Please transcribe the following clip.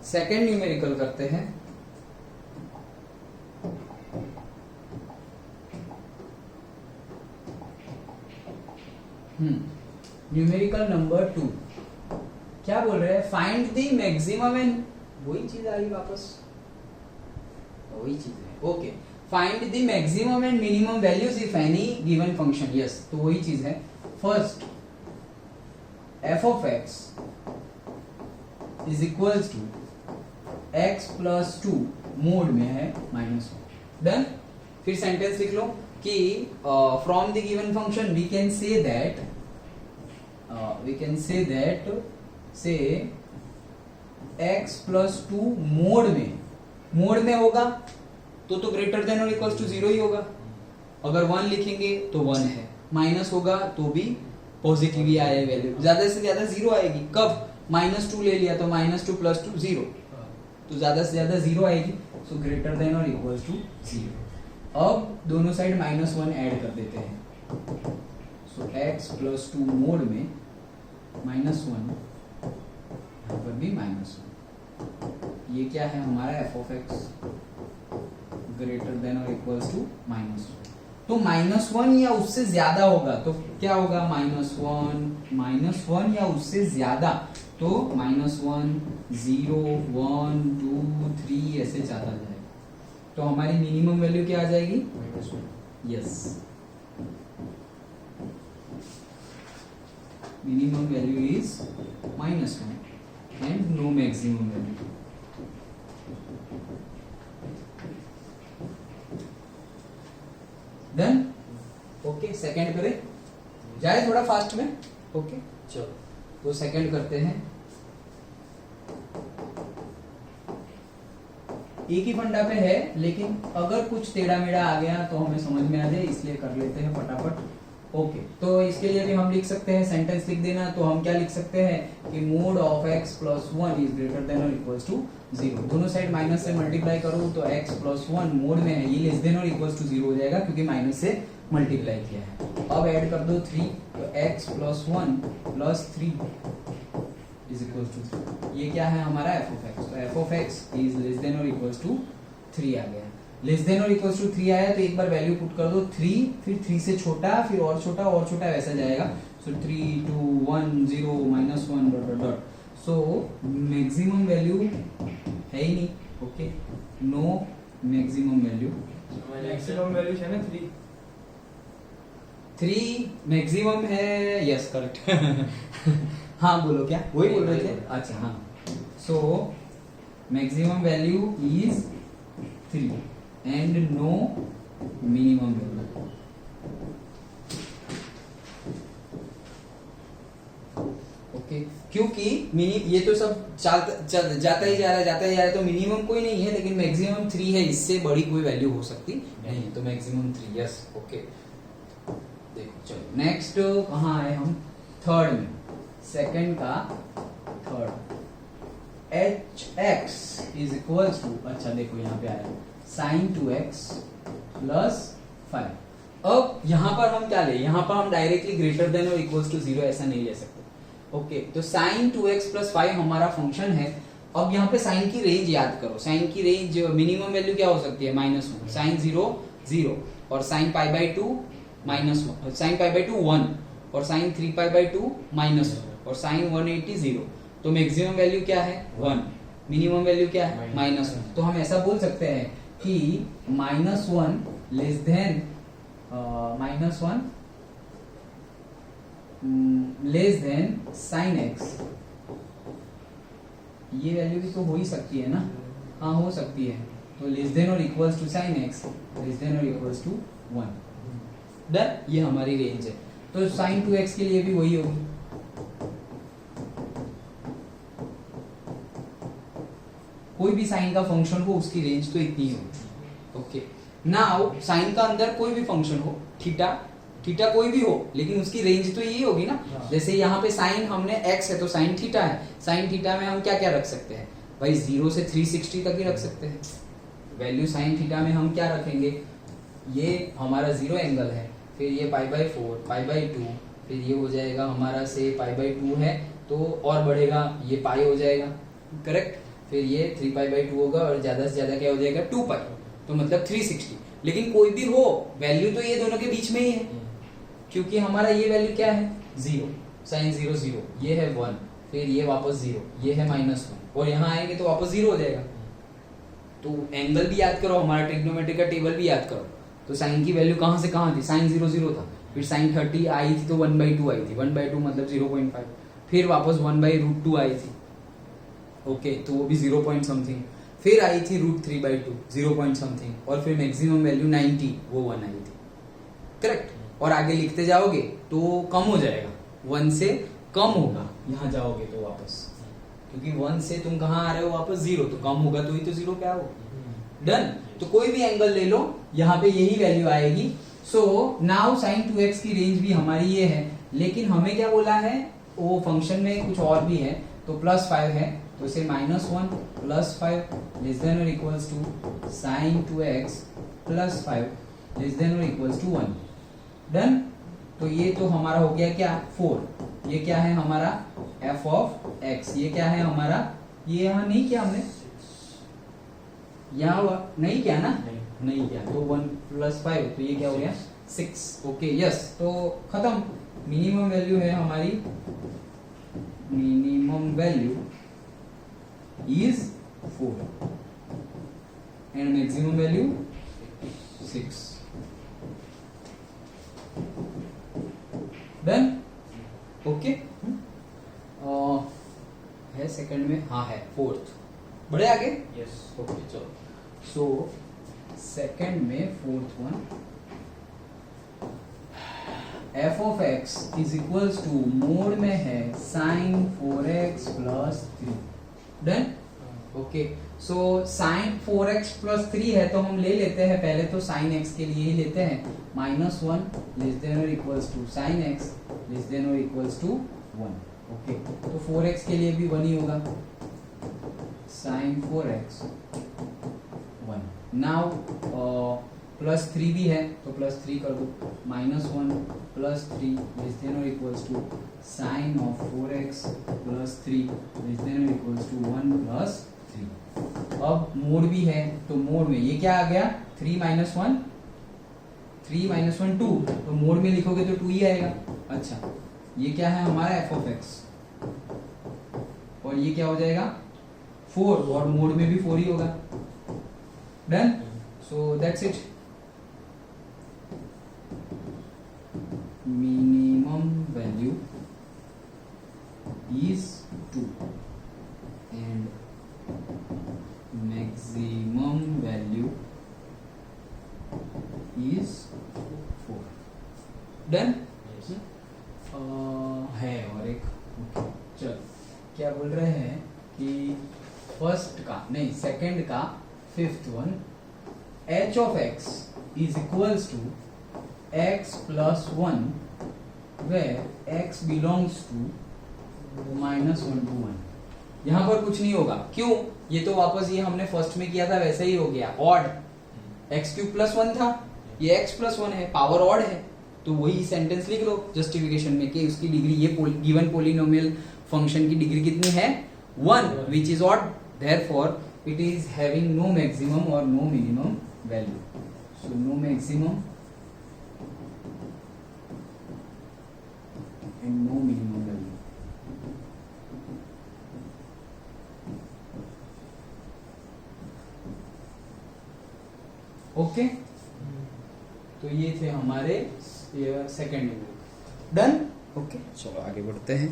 Second numerical करते हैं। Numerical number 2 क्या बोल रहे हैं? फाइंड द मैक्सिमम एंड, वही चीज आई वापस, वही चीज है। Okay, find the maximum and minimum values if any given function. Yes, तो वही चीज है। First f of x is equals to x plus 2 mod में है -1। डन। फिर सेंटेंस लिख लो कि from the given function we can say that से x plus 2 मोड में होगा तो ग्रेटर देन और इक्वल्स टू 0 ही होगा। अगर 1 लिखेंगे तो 1 है, माइनस होगा तो भी पॉजिटिव ही आए वैल्यू, ज्यादा से ज्यादा 0 आएगी। कब? -2 ले लिया तो -2 + 2 0, तो ज्यादा से ज्यादा 0 आएगी। सो ग्रेटर देन और इक्वल्स टू 0। अब दोनों साइड -1 ऐड कर देते हैं। सो x plus 2 मोड में -1, यहाँ पर भी -1। ये क्या है हमारा f of x greater than और इक्वल्स टू -1। तो -1 या उससे ज्यादा होगा तो क्या होगा? -1 या उससे ज्यादा तो -1 0 1 2 3 ऐसे जाता जाएगा। तो हमारी मिनिमम वैल्यू क्या आ जाएगी? Yes, minimum value is -1 and no maximum value. Done. Okay, second करें, जाए थोड़ा फास्ट में। ओके चलो, तो सेकंड करते हैं। एक ही फंडा पे है, लेकिन अगर कुछ टेढ़ा मेढ़ा आ गया तो हमें समझ में आ जाए, इसलिए कर लेते हैं फटाफट। ओके, तो इसके लिए भी हम लिख सकते हैं, सेंटेंस लिख देना। तो हम क्या लिख सकते हैं कि mode of x plus 1 is greater than और इक्वल्स टू 0। दोनों साइड माइनस से मल्टीप्लाई करो तो x plus 1 मोड में है, ये लेस देन और इक्वल्स टू 0 हो जाएगा क्योंकि माइनस से मल्टीप्लाई किया है। अब ऐड कर दो 3, तो x plus 1 plus 3 is equals to 3। ये क्या है हमारा f of x। तो f of x is less than और इक्वल्स टू 3 आ गया। लेस देन और इक्वल्स टू 3 आया तो एक बार वैल्यू पुट कर दो 3, फिर 3 से छोटा, फिर और छोटा और छोटा, वैसा जाएगा। So 3 2 1 0 -1 dot dot dot. So maximum value है ही नहीं। Okay, no maximum value. Maximum value है ना 3 मैक्सिमम है। Yes correct. हाँ बोलो, क्या वही बोल रहे थे? अच्छा हाँ। So maximum value is 3 and no minimum value। Okay, क्योंकि ये तो सब जाता ही जा रहा है, तो मिनिमम कोई नहीं है, लेकिन मैक्सिमम 3 है, इससे बड़ी कोई वैल्यू हो सकती नहीं है, तो मैक्सिमम 3। यस ओके, देखो चलो नेक्स्ट कहाँ है हम? थर्ड में, सेकंड का third. hx is equals to, अच्छा देखो यहाँ पे आया sin 2x प्लस 5। अब यहाँ पर हम क्या ले? यहाँ पर हम डायरेक्टली ग्रेटर देन और इक्वल्स टू 0 ऐसा नहीं ले सकते। ओके, तो sin 2x प्लस 5 हमारा फंक्शन है। अब यहाँ पे sin की रेंज याद करो। sin की रेंज मिनिमम वैल्यू क्या हो सकती है? -1, sin 0 0, और sin π/2 -1, sin π/2 1, और sin 3π/2 -1, और sin 180 0। तो मैक्सिमम वैल्यू क्या है? 1। मिनिमम वैल्यू क्या है? -1। तो हम ऐसा बोल सकते हैं कि -1 less than -1 less than sin x। ये वैल्यू भी तो हो ही सकती है ना? हाँ हो सकती है। तो लेस देन और equals to sin x, less than और इक्वल्स टू 1। डन, ये हमारी रेंज है। तो sin 2x के लिए भी वही होगी। कोई भी साइन का फंक्शन हो उसकी रेंज तो इतनी होगी। ओके, नाउ साइन का अंदर कोई भी फंक्शन हो, थीटा कोई भी हो, लेकिन उसकी रेंज तो यही होगी ना। जैसे यहाँ पे साइन हमने x है तो साइन थीटा है। साइन थीटा में हम क्या क्या रख सकते हैं भाई? 0 से 360 तक ही रख सकते हैं वैल्यू। साइन थीटा में हम क्या रखेंगे? ये हमारा 0 एंगल है, फिर ये π/4 π/2, फिर ये हो जाएगा हमारा से π/2 है तो और बढ़ेगा, ये पाई हो जाएगा, करेक्ट। फिर ये 3π/2 होगा और ज्यादा से ज्यादा क्या हो जाएगा 2π, तो मतलब 360। लेकिन कोई भी हो वैल्यू तो ये दोनों के बीच में ही है, क्योंकि हमारा ये वैल्यू क्या है 0, साइन 0 0, ये है 1, फिर ये वापस 0, ये है -1 और यहाँ आएंगे तो वापस 0 हो जाएगा। तो एंगल भी याद करो, हमारा ट्रिग्नोमेट्री का टेबल भी याद करो। तो साइन की वैल्यू कहाँ से कहाँ थी, साइन 0 0 था, फिर साइन 30 आई थी तो 1/2 आई थी, 1/2 मतलब 0.5, फिर वापस 1/√2 आई थी, ओके तो वो भी 0 पॉइंट समथिंग, फिर आई थी √3/2 0 पॉइंट समथिंग, और फिर मैक्सिमम वैल्यू 90 वो 1 आई थी, करेक्ट। और आगे लिखते जाओगे तो कम हो जाएगा, 1 से कम होगा यहाँ जाओगे तो वापस, क्योंकि 1 से तुम कहाँ आ रहे हो वापस 0, तो कम होगा तो ही तो 0 पे आओ। डन। तो कोई भी एंगल ले लो, यहाँ पे यही वैल्यू आएगी। सो नाउ sin 2x की रेंज भी हमारी ये है, लेकिन हमें क्या बोला है, वो फंक्शन में कुछ और भी है, तो +5 है, तो इसे -1 +5 < टू sin 2x +5 < 1। डन। तो ये तो हमारा हो गया क्या 4। ये क्या है हमारा f of x, ये क्या है हमारा, ये यहाँ नहीं किया हमने, यहाँ हुआ नहीं किया ना, नहीं किया, तो 1 + 5, तो ये क्या हो गया 6। ओके यस, तो खत्म। मिनिमम वैल्यू है हमारी, minimum value is 4 and maximum value 6। Done. Okay है सेकंड में, हाँ है फोर्थ, बढ़े आगे। यस। ओके चलो। सो सेकंड में fourth one, f of x is equals to mod में है sin 4x + 3। Done. Okay so sin 4x + 3 है तो हम ले लेते हैं पहले तो sin x के लिए ही लेते हैं, -1 < टू sin x < 1। ओके तो 4x के लिए भी 1 ही होगा, sin 4x 1। नाउ +3 भी है तो +3 कर दो, -1 + 3 < टू sin of 4x + 3 < 1 + 3। अब मोड भी है तो मोड में ये क्या आ गया 3 - 1 2, तो मोड में लिखोगे तो 2 ही आएगा। अच्छा ये क्या है हमारा f of x, और ये क्या हो जाएगा 4, और मोड में भी 4 ही होगा। Done. So that's it. Minimum value is 2 and maximum value is 4। Done. है और एक चल क्या बोल रहे हैं कि फर्स्ट का नहीं सेकंड का fifth one, h of x is equals to x + 1 where x belongs to -1 to 1। यहाँ पर कुछ नहीं होगा, क्यों, ये तो वापस ये हमने फर्स्ट में किया था वैसे ही हो गया, ऑड x³ + 1 था, ये x + 1 है, पावर ऑड है, तो वही सेंटेंस लिख लो जस्टिफिकेशन में कि उसकी डिग्री, ये गिवन पोलिनोमियल फंक्शन की डिग्री कितनी है 1 which is odd, therefore it is having no maximum और no minimum value, so no maximum and no minimum value. Okay तो ये थे हमारे सेकंड। डन। ओके चलो आगे बढ़ते हैं।